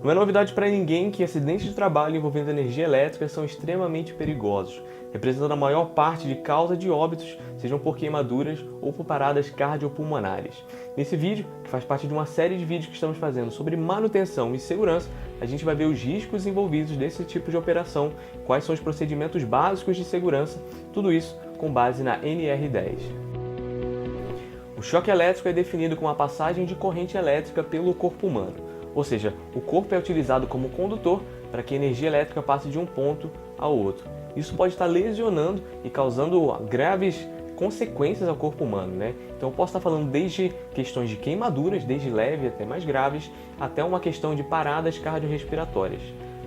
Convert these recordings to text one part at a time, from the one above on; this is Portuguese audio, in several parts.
Não é novidade para ninguém que acidentes de trabalho envolvendo energia elétrica são extremamente perigosos, representando a maior parte de causa de óbitos, sejam por queimaduras ou por paradas cardiopulmonares. Nesse vídeo, que faz parte de uma série de vídeos que estamos fazendo sobre manutenção e segurança, a gente vai ver os riscos envolvidos nesse tipo de operação, quais são os procedimentos básicos de segurança, tudo isso com base na NR10. O choque elétrico é definido como a passagem de corrente elétrica pelo corpo humano. Ou seja, o corpo é utilizado como condutor para que a energia elétrica passe de um ponto ao outro. Isso pode estar lesionando e causando graves consequências ao corpo humano, né? Então eu posso estar falando desde questões de queimaduras, desde leve até mais graves, até uma questão de paradas cardiorrespiratórias.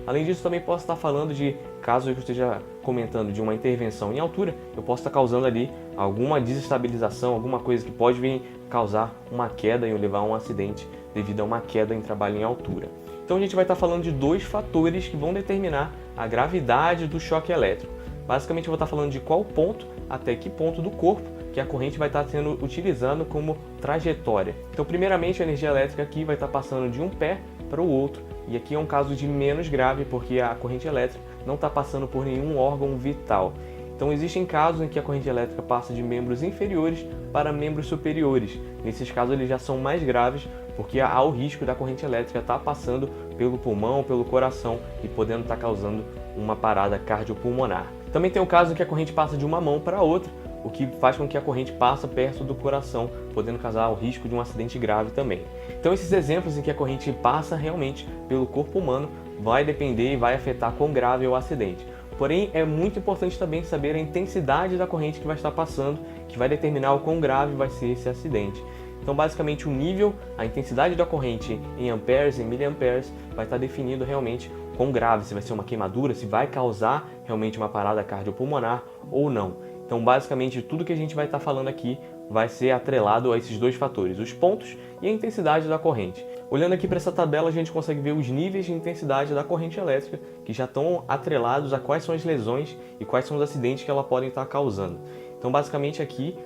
Além disso, também posso estar falando de, caso eu esteja comentando de uma intervenção em altura, eu posso estar causando ali alguma desestabilização, alguma coisa que pode vir causar uma queda e levar a um acidente devido a uma queda em trabalho em altura. Então a gente vai estar falando de dois fatores que vão determinar a gravidade do choque elétrico. Basicamente eu vou estar falando de qual ponto até que ponto do corpo que a corrente vai estar sendo utilizando como trajetória. Então primeiramente a energia elétrica aqui vai estar passando de um pé para o outro, e aqui é um caso de menos grave porque a corrente elétrica não está passando por nenhum órgão vital. Então existem casos em que a corrente elétrica passa de membros inferiores para membros superiores. Nesses casos eles já são mais graves porque há o risco da corrente elétrica estar passando pelo pulmão, pelo coração e podendo estar causando uma parada cardiopulmonar. Também tem o caso em que a corrente passa de uma mão para outra, o que faz com que a corrente passe perto do coração, podendo causar o risco de um acidente grave também. Então esses exemplos em que a corrente passa realmente pelo corpo humano vai depender e vai afetar quão grave é o acidente. Porém, é muito importante também saber a intensidade da corrente que vai estar passando, que vai determinar o quão grave vai ser esse acidente. Então, basicamente, o nível, a intensidade da corrente em amperes, em miliamperes, vai estar definindo realmente quão grave, se vai ser uma queimadura, se vai causar realmente uma parada cardiopulmonar ou não. Então, basicamente, tudo que a gente vai estar falando aqui vai ser atrelado a esses dois fatores, os pontos e a intensidade da corrente. Olhando aqui para essa tabela, a gente consegue ver os níveis de intensidade da corrente elétrica que já estão atrelados a quais são as lesões e quais são os acidentes que ela pode estar causando. Então, basicamente aqui,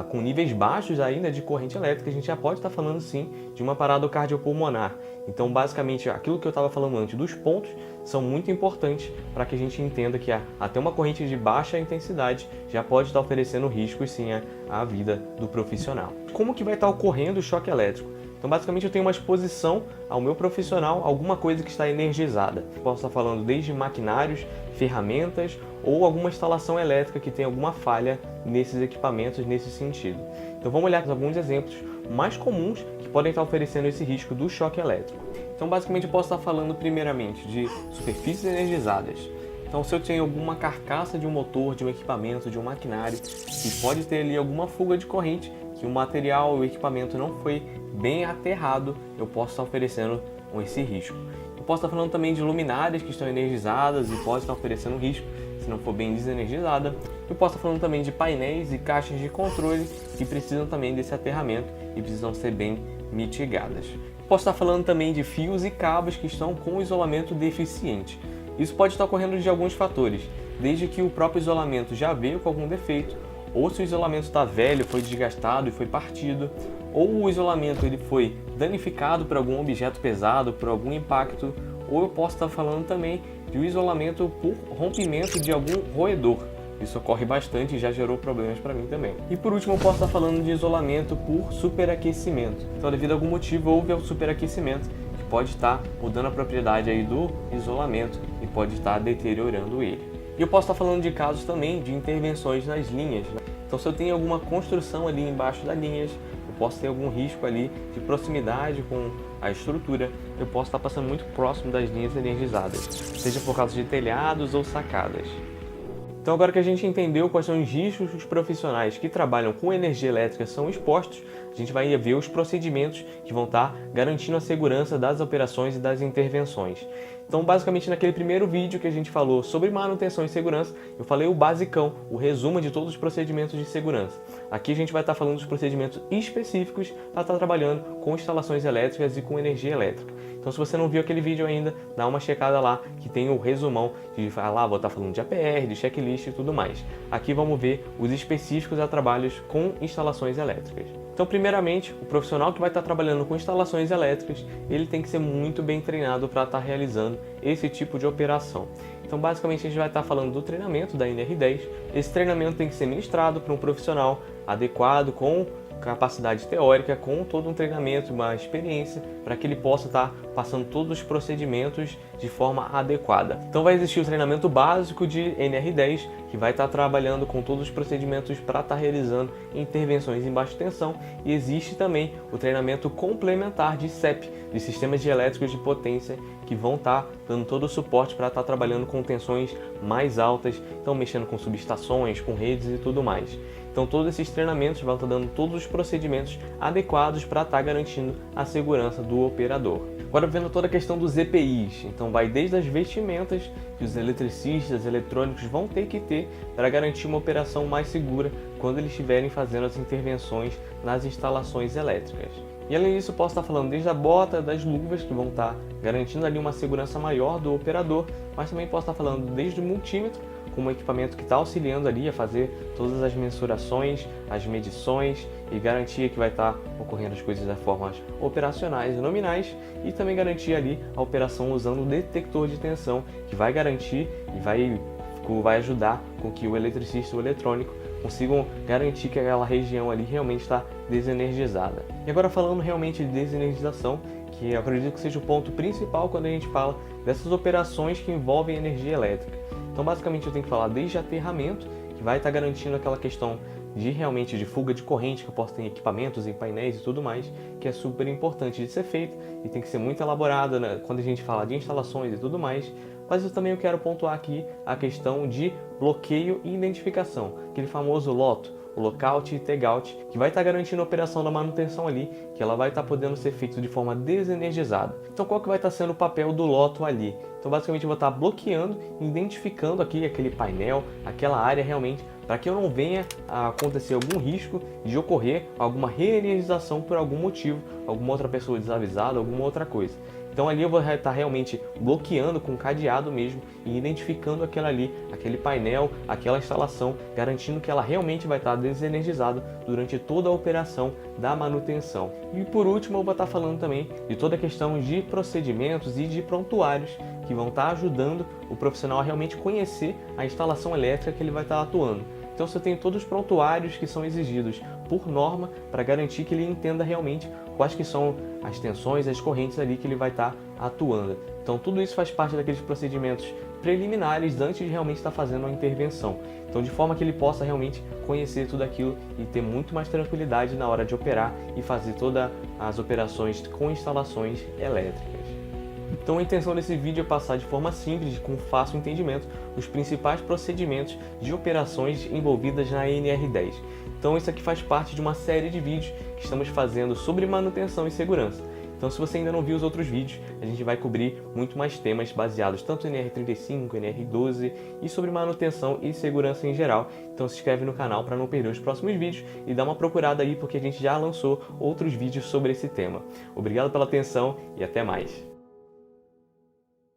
com níveis baixos ainda de corrente elétrica, a gente já pode estar falando sim de uma parada cardiopulmonar. Então, basicamente, aquilo que eu estava falando antes dos pontos são muito importantes para que a gente entenda que até uma corrente de baixa intensidade já pode estar oferecendo riscos sim à vida do profissional. Como que vai estar ocorrendo o choque elétrico? Então, basicamente, eu tenho uma exposição ao meu profissional, alguma coisa que está energizada. Posso estar falando desde maquinários, ferramentas ou alguma instalação elétrica que tem alguma falha nesses equipamentos nesse sentido. Então, vamos olhar alguns exemplos mais comuns que podem estar oferecendo esse risco do choque elétrico. Então, basicamente, eu posso estar falando primeiramente de superfícies energizadas. Então, se eu tenho alguma carcaça de um motor, de um equipamento, de um maquinário, que pode ter ali alguma fuga de corrente, que o material, o equipamento não foi bem aterrado, eu posso estar oferecendo esse risco. Eu posso estar falando também de luminárias que estão energizadas e pode estar oferecendo risco se não for bem desenergizada. Eu posso estar falando também de painéis e caixas de controle que precisam também desse aterramento e precisam ser bem mitigadas. Eu posso estar falando também de fios e cabos que estão com isolamento deficiente. Isso pode estar ocorrendo de alguns fatores, desde que o próprio isolamento já veio com algum defeito, ou se o isolamento está velho, foi desgastado e foi partido, ou o isolamento ele foi danificado por algum objeto pesado, por algum impacto, ou eu posso estar falando também de um isolamento por rompimento de algum roedor. Isso ocorre bastante e já gerou problemas para mim também. E por último, eu posso estar falando de isolamento por superaquecimento. Então, devido a algum motivo, houve o superaquecimento, que pode estar mudando a propriedade aí do isolamento e pode estar deteriorando ele. E eu posso estar falando de casos também de intervenções nas linhas, né? Então, se eu tenho alguma construção ali embaixo das linhas, eu posso ter algum risco ali de proximidade com a estrutura, eu posso estar passando muito próximo das linhas energizadas, seja por causa de telhados ou sacadas. Então, agora que a gente entendeu quais são os riscos que os profissionais que trabalham com energia elétrica são expostos, a gente vai ver os procedimentos que vão estar garantindo a segurança das operações e das intervenções. Então, basicamente, naquele primeiro vídeo que a gente falou sobre manutenção e segurança, eu falei o basicão, o resumo de todos os procedimentos de segurança. Aqui a gente vai estar falando dos procedimentos específicos para estar trabalhando com instalações elétricas e com energia elétrica. Então, se você não viu aquele vídeo ainda, dá uma checada lá, que tem o resumão de lá, vou estar falando de APR, de checklist e tudo mais. Aqui vamos ver os específicos a trabalhos com instalações elétricas. Então, primeiramente, o profissional que vai estar trabalhando com instalações elétricas, ele tem que ser muito bem treinado para estar realizando esse tipo de operação. Então, basicamente, a gente vai estar falando do treinamento da NR10. Esse treinamento tem que ser ministrado por um profissional adequado, com capacidade teórica, com todo um treinamento, uma experiência, para que ele possa estar passando todos os procedimentos de forma adequada. Então vai existir o treinamento básico de NR10, que vai estar trabalhando com todos os procedimentos para estar realizando intervenções em baixa tensão, e existe também o treinamento complementar de SEP, de sistemas de elétricos de potência, que vão estar dando todo o suporte para estar trabalhando com tensões mais altas, então mexendo com subestações, com redes e tudo mais. Então todos esses treinamentos vão estar dando todos os procedimentos adequados para estar garantindo a segurança do operador. Agora vendo toda a questão dos EPIs, então vai desde as vestimentas que os eletricistas, eletrônicos vão ter que ter para garantir uma operação mais segura quando eles estiverem fazendo as intervenções nas instalações elétricas. E além disso, posso estar falando desde a bota, das luvas, que vão estar garantindo ali uma segurança maior do operador, mas também posso estar falando desde o multímetro, como um equipamento que está auxiliando ali a fazer todas as mensurações, as medições e garantia que vai estar ocorrendo as coisas de formas operacionais e nominais, e também garantir ali a operação usando o detector de tensão, que vai garantir e vai ajudar com que o eletricista ou o eletrônico consigam garantir que aquela região ali realmente está desenergizada. E agora falando realmente de desenergização, que eu acredito que seja o ponto principal quando a gente fala dessas operações que envolvem energia elétrica. Então basicamente eu tenho que falar desde aterramento, que vai estar garantindo aquela questão de realmente de fuga de corrente, que eu posso ter em equipamentos, em painéis e tudo mais, que é super importante de ser feito e tem que ser muito elaborada, né, quando a gente fala de instalações e tudo mais. Mas eu quero pontuar aqui a questão de bloqueio e identificação, aquele famoso LOT, o Lockout e Tagout, que vai estar garantindo a operação da manutenção ali, que ela vai estar podendo ser feita de forma desenergizada. Então qual que vai estar sendo o papel do LOTO ali? Então basicamente eu vou estar bloqueando, identificando aqui aquele painel, aquela área realmente, para que eu não venha a acontecer algum risco de ocorrer alguma reenergização por algum motivo, alguma outra pessoa desavisada, alguma outra coisa. Então ali eu vou estar realmente bloqueando com cadeado mesmo e identificando aquele painel, aquela instalação, garantindo que ela realmente vai estar desenergizada durante toda a operação da manutenção. E por último eu vou estar falando também de toda a questão de procedimentos e de prontuários que vão estar ajudando o profissional a realmente conhecer a instalação elétrica que ele vai estar atuando. Então você tem todos os prontuários que são exigidos por norma para garantir que ele entenda realmente quais que são as tensões, as correntes ali que ele vai estar atuando. Então tudo isso faz parte daqueles procedimentos preliminares antes de realmente estar fazendo a intervenção. Então de forma que ele possa realmente conhecer tudo aquilo e ter muito mais tranquilidade na hora de operar e fazer todas as operações com instalações elétricas. Então a intenção desse vídeo é passar de forma simples e com fácil entendimento os principais procedimentos de operações envolvidas na NR10. Então isso aqui faz parte de uma série de vídeos que estamos fazendo sobre manutenção e segurança. Então se você ainda não viu os outros vídeos, a gente vai cobrir muito mais temas baseados tanto em NR35, NR12 e sobre manutenção e segurança em geral. Então se inscreve no canal para não perder os próximos vídeos e dá uma procurada aí porque a gente já lançou outros vídeos sobre esse tema. Obrigado pela atenção e até mais!